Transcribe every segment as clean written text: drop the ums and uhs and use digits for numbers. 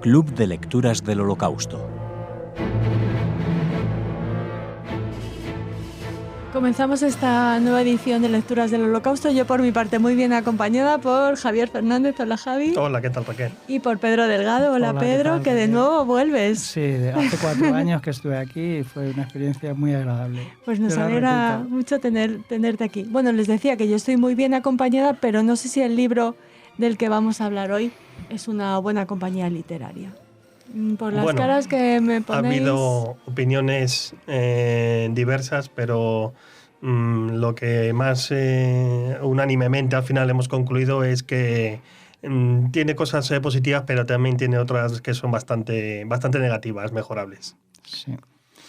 Club de Lecturas del Holocausto. Comenzamos esta nueva edición de Lecturas del Holocausto. Yo, por mi parte, muy bien acompañada por Javier Fernández. Hola, Javi. Hola, ¿qué tal, Raquel? Y por Pedro Delgado. Hola, Pedro, tal, que de nuevo vuelves. Sí, hace 4 años que estuve aquí y fue una experiencia muy agradable. Pues nos alegra mucho tenerte aquí. Bueno, les decía que yo estoy muy bien acompañada, pero no sé si el libro del que vamos a hablar hoy es una buena compañía literaria. Por las caras que me ponéis... Ha habido opiniones diversas, pero lo que más unánimemente al final hemos concluido es que tiene cosas positivas, pero también tiene otras que son bastante negativas, mejorables. Sí.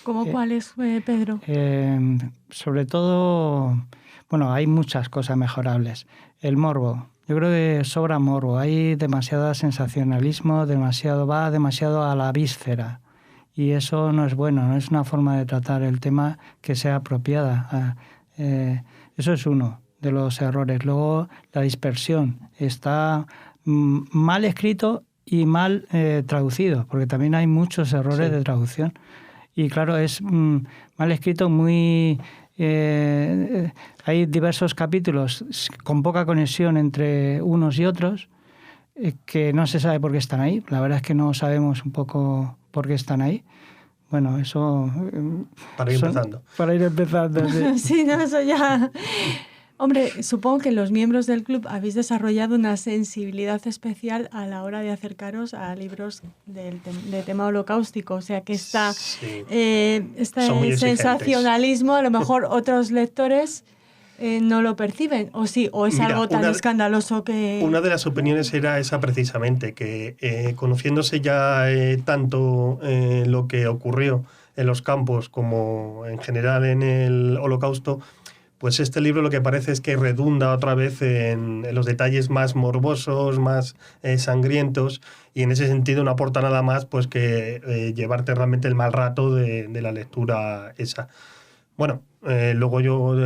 ¿Cómo cuáles, Pedro? Sobre todo, bueno, hay muchas cosas mejorables. El morbo. Yo creo que sobra morbo, hay demasiado sensacionalismo, va demasiado a la víscera y eso no es bueno, no es una forma de tratar el tema que sea apropiada. Eso es uno de los errores. Luego, la dispersión. Está mal escrito y mal traducido, porque también hay muchos errores de traducción. Y claro, es mal escrito, muy... hay diversos capítulos con poca conexión entre unos y otros que no se sabe por qué están ahí. La verdad es que no sabemos un poco por qué están ahí. Bueno, eso... Para ir empezando. Para ir empezando, sí. Sí, no, eso ya... Hombre, supongo que los miembros del club habéis desarrollado una sensibilidad especial a la hora de acercaros a libros de tema holocáustico. O sea que este sensacionalismo, a lo mejor otros lectores no lo perciben. O sí, o es algo tan escandaloso que... Una de las opiniones era esa precisamente, que conociéndose ya tanto lo que ocurrió en los campos como en general en el Holocausto, pues este libro lo que parece es que redunda otra vez en los detalles más morbosos, más sangrientos, y en ese sentido no aporta nada más pues que llevarte realmente el mal rato de la lectura esa. Bueno, luego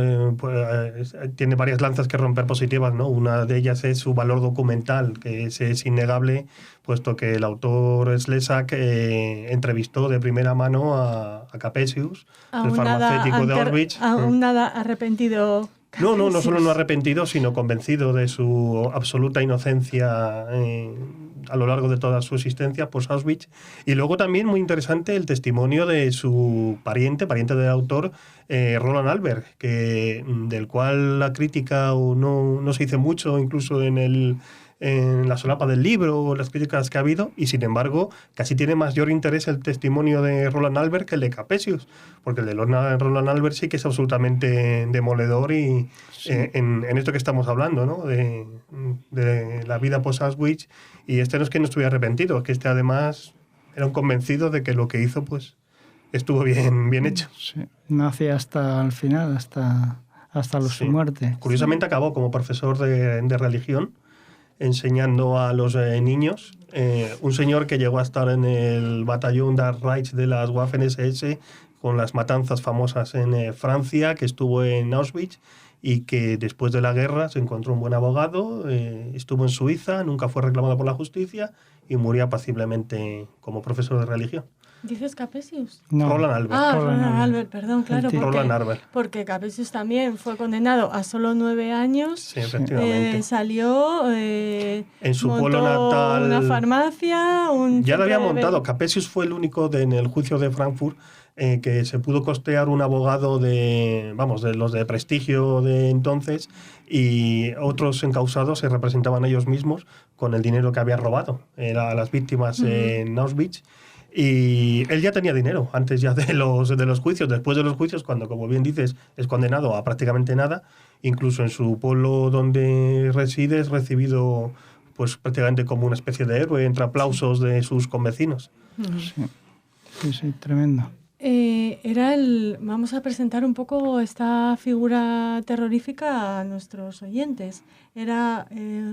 tiene varias lanzas que romper positivas, ¿no? Una de ellas es su valor documental, que es innegable, puesto que el autor Slezak entrevistó de primera mano a Capesius, el farmacéutico de Auschwitz. Aún nada arrepentido. No solo no arrepentido, sino convencido de su absoluta inocencia a lo largo de toda su existencia post-Auschwitz. Y luego también muy interesante el testimonio de su pariente del autor, Roland Albert, del cual la crítica no se dice mucho, incluso en la solapa del libro o las críticas que ha habido, y sin embargo casi tiene mayor interés el testimonio de Roland Albert que el de Capesius, porque el de Roland Albert sí que es absolutamente demoledor y sí. En esto que estamos hablando, ¿no? de la vida post-Auschwitz, y no es que no estuviera arrepentido, es que además era un convencido de que lo que hizo pues estuvo bien hecho. Sí. Nace hasta el final, hasta su muerte. Curiosamente acabó como profesor de religión, enseñando a los niños. Un señor que llegó a estar en el batallón Dark Reich de las Waffen-SS con las matanzas famosas en Francia, que estuvo en Auschwitz y que después de la guerra se encontró un buen abogado, estuvo en Suiza, nunca fue reclamado por la justicia y murió apaciblemente como profesor de religión. ¿Dices Capesius? No. Roland Albert. Roland Albert, perdón, claro. Roland Albert. Porque Capesius también fue condenado a solo 9 años. Sí, efectivamente. Salió, en su montó pueblo natal una farmacia. Ya lo había montado. Capesius fue el único en el juicio de Frankfurt que se pudo costear un abogado de los de prestigio de entonces, y otros encausados se representaban a ellos mismos con el dinero que habían robado a las víctimas en Auschwitz. Y él ya tenía dinero antes ya de los juicios. Después de los juicios, cuando, como bien dices, es condenado a prácticamente nada, incluso en su pueblo donde reside es recibido pues prácticamente como una especie de héroe, entre aplausos de sus convecinos. Sí, tremendo. Vamos a presentar un poco esta figura terrorífica a nuestros oyentes. Era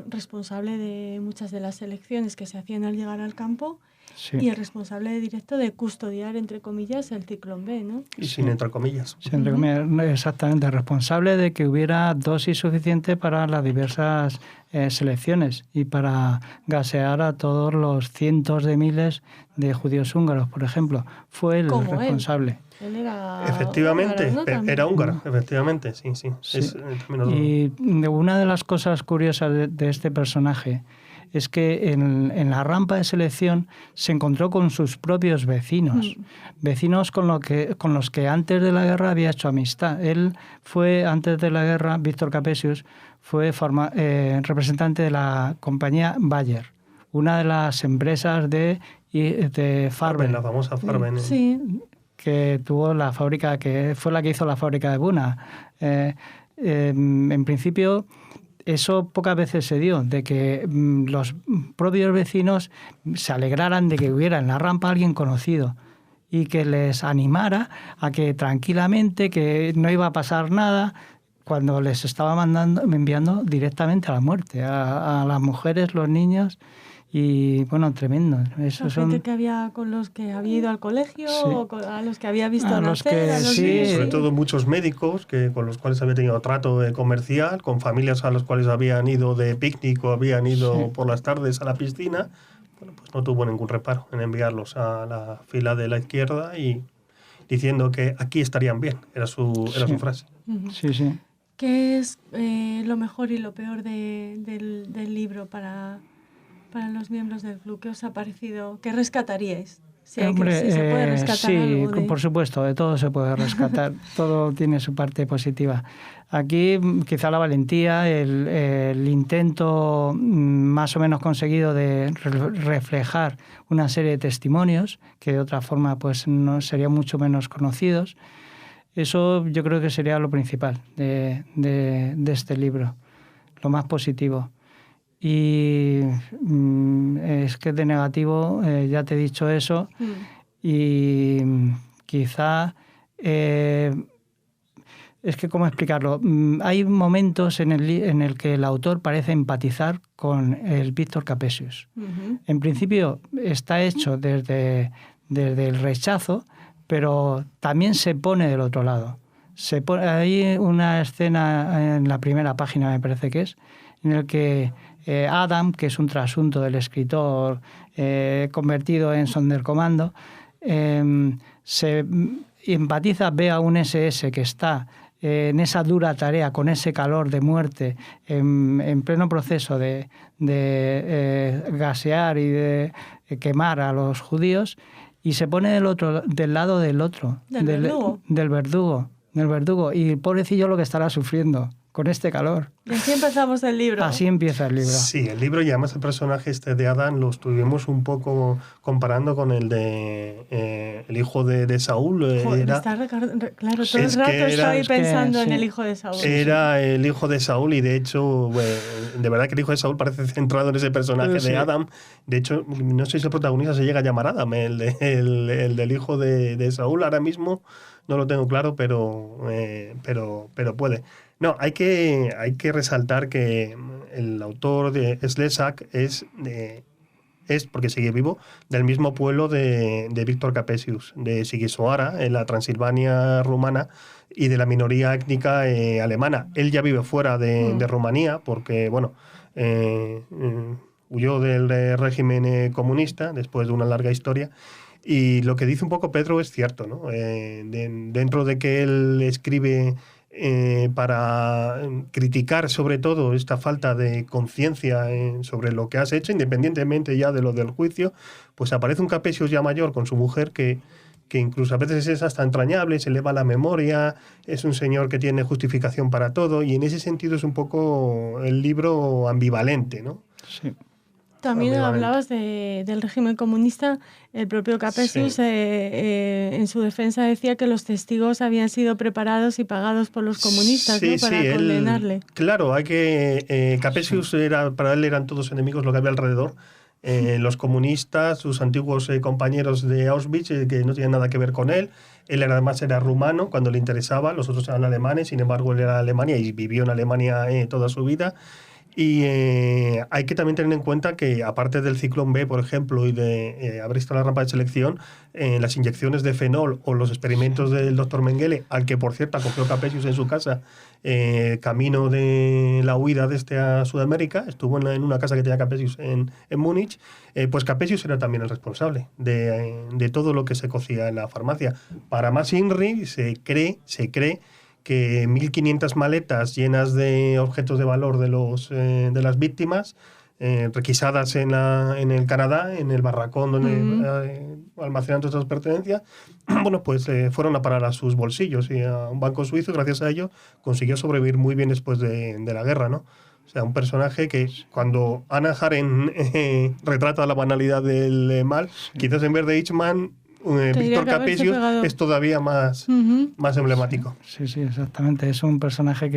responsable de muchas de las elecciones que se hacían al llegar al campo Sí. Y el responsable directo de custodiar, entre comillas, el Ciclón B, ¿no? Y sin entre comillas. Sí, entre comillas, exactamente, responsable de que hubiera dosis suficiente para las diversas selecciones y para gasear a todos los cientos de miles de judíos húngaros, por ejemplo. Fue el Como responsable. Él era Efectivamente, húngaro, ¿no? También. era húngaro, efectivamente, sí. Sí. Y Y una de las cosas curiosas de este personaje es que en la rampa de selección se encontró con sus propios vecinos, vecinos con los que antes de la guerra había hecho amistad. Él fue, antes de la guerra, Víctor Capesius, fue representante de la compañía Bayer, una de las empresas de Farben. La famosa Farben. Sí. Que tuvo la fábrica, que fue la que hizo la fábrica de Buna. En principio, eso pocas veces se dio, de que los propios vecinos se alegraran de que hubiera en la rampa alguien conocido y que les animara a que tranquilamente, que no iba a pasar nada, cuando les estaba enviando directamente a la muerte, a las mujeres, los niños. Y bueno, tremendo. Eso gente que había con los que había ido al colegio, Sí. o a los que había visto nacer, a los sí. niños. Sobre todo muchos médicos con los cuales había tenido trato comercial, con familias a las cuales habían ido de picnic o habían ido por las tardes a la piscina. Bueno, pues no tuvo ningún reparo en enviarlos a la fila de la izquierda y diciendo que aquí estarían bien. Era su frase. Sí, sí. ¿Qué es lo mejor y lo peor del libro para los miembros del club? ¿Qué os ha parecido? ¿Qué rescataríais? Si se puede rescatar algo por supuesto, de todo se puede rescatar. Todo tiene su parte positiva. Aquí quizá la valentía, el intento más o menos conseguido de reflejar una serie de testimonios que de otra forma pues no serían mucho menos conocidos. Eso yo creo que sería lo principal de este libro, lo más positivo. Y es que de negativo, ya te he dicho eso, y quizá, es que ¿cómo explicarlo? Hay momentos en el que el autor parece empatizar con el Víctor Capesius. En principio está hecho desde el rechazo, pero también se pone del otro lado. Hay una escena en la primera página, me parece que es, en el que Adam, que es un trasunto del escritor convertido en Sonderkommando, se empatiza, ve a un SS que está en esa dura tarea, con ese calor de muerte, en pleno proceso de gasear y de quemar a los judíos, y se pone del lado del otro, del verdugo, y el pobrecillo lo que estará sufriendo con este calor. Y así empezamos el libro. Así empieza el libro. Sí, el libro, y además el personaje de Adán lo estuvimos un poco comparando con el de el hijo de Saúl. Joder, claro, todo el rato estoy pensando en el hijo de Saúl. Era el hijo de Saúl, y de hecho, de verdad que el hijo de Saúl parece centrado en ese personaje de Adam. De hecho, no sé si el protagonista se llega a llamar Adam, el del hijo de Saúl. Ahora mismo no lo tengo claro, pero puede. No, hay que resaltar que el autor de Slezak es, porque sigue vivo, del mismo pueblo de Víctor Capesius, de Sighisoara, en la Transilvania rumana, y de la minoría étnica alemana. Él ya vive fuera de Rumanía porque, huyó del régimen comunista después de una larga historia. Y lo que dice un poco Pedro es cierto, ¿no? Dentro de que él escribe para criticar sobre todo esta falta de conciencia sobre lo que has hecho, independientemente ya de lo del juicio, pues aparece un Capesius ya mayor con su mujer que incluso a veces es hasta entrañable, se le va la memoria, es un señor que tiene justificación para todo, y en ese sentido es un poco el libro ambivalente, ¿no? Sí. También hablabas del régimen comunista. El propio Capesius, en su defensa, decía que los testigos habían sido preparados y pagados por los comunistas, ¿no? Para condenarle. Claro, Capesius para él eran todos enemigos lo que había alrededor. Los comunistas, sus antiguos compañeros de Auschwitz, que no tenían nada que ver con él. Él además era rumano cuando le interesaba, los otros eran alemanes, sin embargo él era de Alemania y vivió en Alemania toda su vida. Y hay que también tener en cuenta que, aparte del ciclón B, por ejemplo, y de haber visto la rampa de selección, las inyecciones de fenol o los experimentos del doctor Mengele, al que, por cierto, acogió Capesius en su casa, camino de la huida a Sudamérica, estuvo en una casa que tenía Capesius en Múnich, pues Capesius era también el responsable de todo lo que se cocía en la farmacia. Para más INRI, se cree que 1.500 maletas llenas de objetos de valor de las víctimas, requisadas en el Canadá, en el barracón donde almacenan todas sus pertenencias, bueno, pues fueron a parar a sus bolsillos, y a un banco suizo, gracias a ello, consiguió sobrevivir muy bien después de la guerra, ¿no? O sea, un personaje que, cuando Hannah Arendt retrata la banalidad del mal, quizás en vez de Eichmann, Víctor Capesius es todavía más emblemático. Sí, exactamente. Es un personaje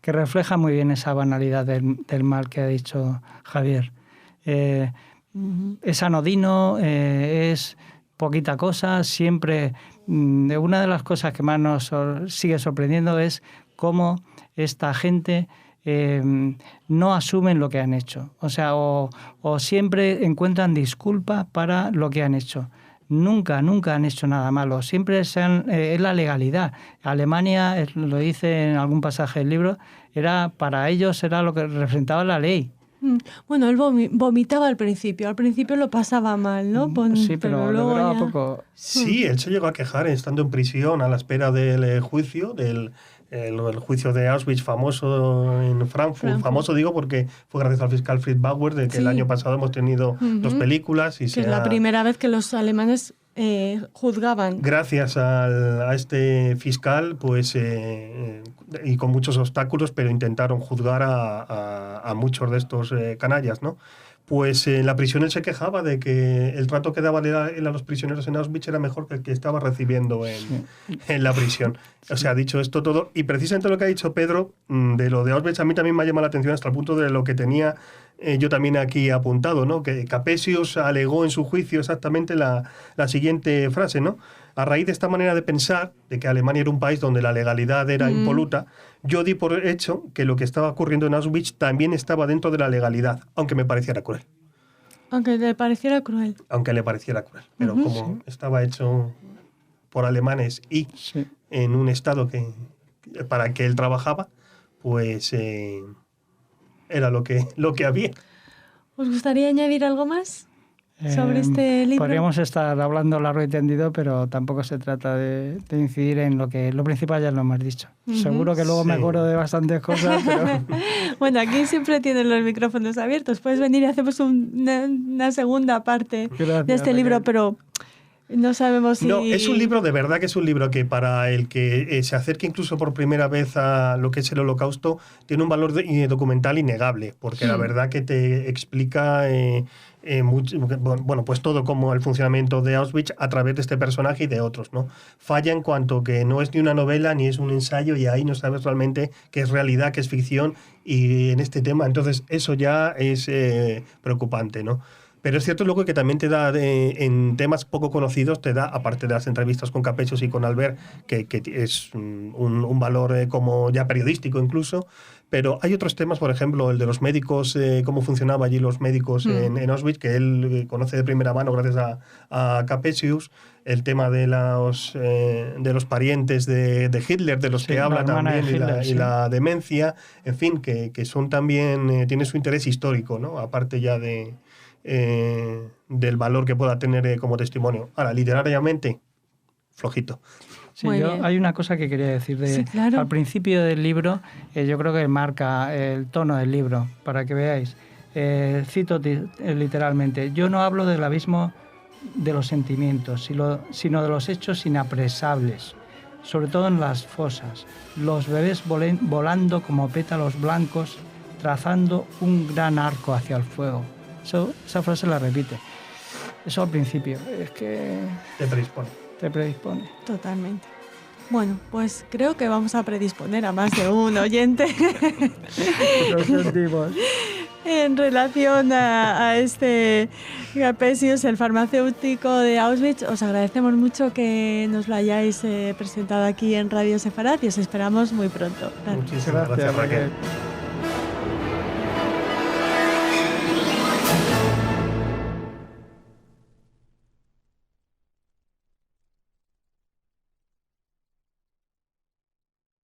que refleja muy bien esa banalidad del mal que ha dicho Javier. Es anodino, es poquita cosa. Siempre, una de las cosas que más nos sigue sorprendiendo es cómo esta gente no asumen lo que han hecho. O sea, o siempre encuentran disculpas para lo que han hecho. Nunca han hecho nada malo. Siempre es la legalidad. Alemania, lo dice en algún pasaje del libro, para ellos era lo que representaba la ley. Bueno, él vomitaba al principio. Al principio lo pasaba mal, ¿no? Sí, pero luego ya... poco. Sí, él se llegó a quejar estando en prisión a la espera del juicio, el juicio de Auschwitz famoso en Frankfurt. Famoso digo porque fue gracias al fiscal Fritz Bauer, de que el año pasado hemos tenido 2 películas. Que es la primera vez que los alemanes juzgaban. Gracias a este fiscal, pues, y con muchos obstáculos, pero intentaron juzgar a muchos de estos canallas, ¿no? Pues en la prisión él se quejaba de que el trato que daba a los prisioneros en Auschwitz era mejor que el que estaba recibiendo en la prisión. O sea, ha dicho esto todo. Y precisamente lo que ha dicho Pedro de lo de Auschwitz a mí también me ha llamado la atención, hasta el punto de lo que tenía yo también aquí apuntado, ¿no? Que Capesius alegó en su juicio exactamente la siguiente frase, ¿no? A raíz de esta manera de pensar, de que Alemania era un país donde la legalidad era impoluta, yo di por hecho que lo que estaba ocurriendo en Auschwitz también estaba dentro de la legalidad, aunque me pareciera cruel. Aunque le pareciera cruel. Pero como estaba hecho por alemanes y en un estado para que él trabajaba, pues era lo que había. ¿Os gustaría añadir algo más sobre este libro? Podríamos estar hablando largo y tendido, pero tampoco se trata de incidir en lo principal, ya lo hemos dicho. Seguro que luego me acuerdo de bastantes cosas, pero... Bueno, aquí siempre tienen los micrófonos abiertos. Puedes venir y hacemos una segunda parte de este libro, pero no sabemos si... No, es un libro, de verdad que es un libro que, para el que se acerque incluso por primera vez a lo que es el Holocausto, tiene un valor documental innegable, porque la verdad que te explica pues todo, como el funcionamiento de Auschwitz a través de este personaje y de otros, ¿no? Falla en cuanto que no es ni una novela ni es un ensayo, y ahí no sabes realmente qué es realidad, qué es ficción, y en este tema, entonces eso ya es preocupante, ¿no? Pero es cierto luego que también te da, en temas poco conocidos, te da, aparte de las entrevistas con Capesius y con Albert, que es un valor como ya periodístico incluso, pero hay otros temas, por ejemplo, el de los médicos, cómo funcionaban allí los médicos en Auschwitz, que él conoce de primera mano gracias a Capesius, el tema de los parientes de Hitler, de los que habla también, y la demencia, en fin, que son también, tiene su interés histórico, ¿no? Aparte ya del valor que pueda tener como testimonio. Ahora, literariamente, flojito. Sí, hay una cosa que quería decir. Al principio del libro, yo creo que marca el tono del libro, para que veáis. Cito literalmente: yo no hablo del abismo de los sentimientos, sino de los hechos inapresables, sobre todo en las fosas, los bebés volando como pétalos blancos, trazando un gran arco hacia el fuego. Esa frase la repite. Eso al principio. Es que... Te predispone. Totalmente. Bueno, pues creo que vamos a predisponer a más de un oyente. Lo sentimos. En relación a este Capesius, el farmacéutico de Auschwitz, os agradecemos mucho que nos lo hayáis presentado aquí en Radio Sefarat y os esperamos muy pronto. Muchísimas gracias, Raquel.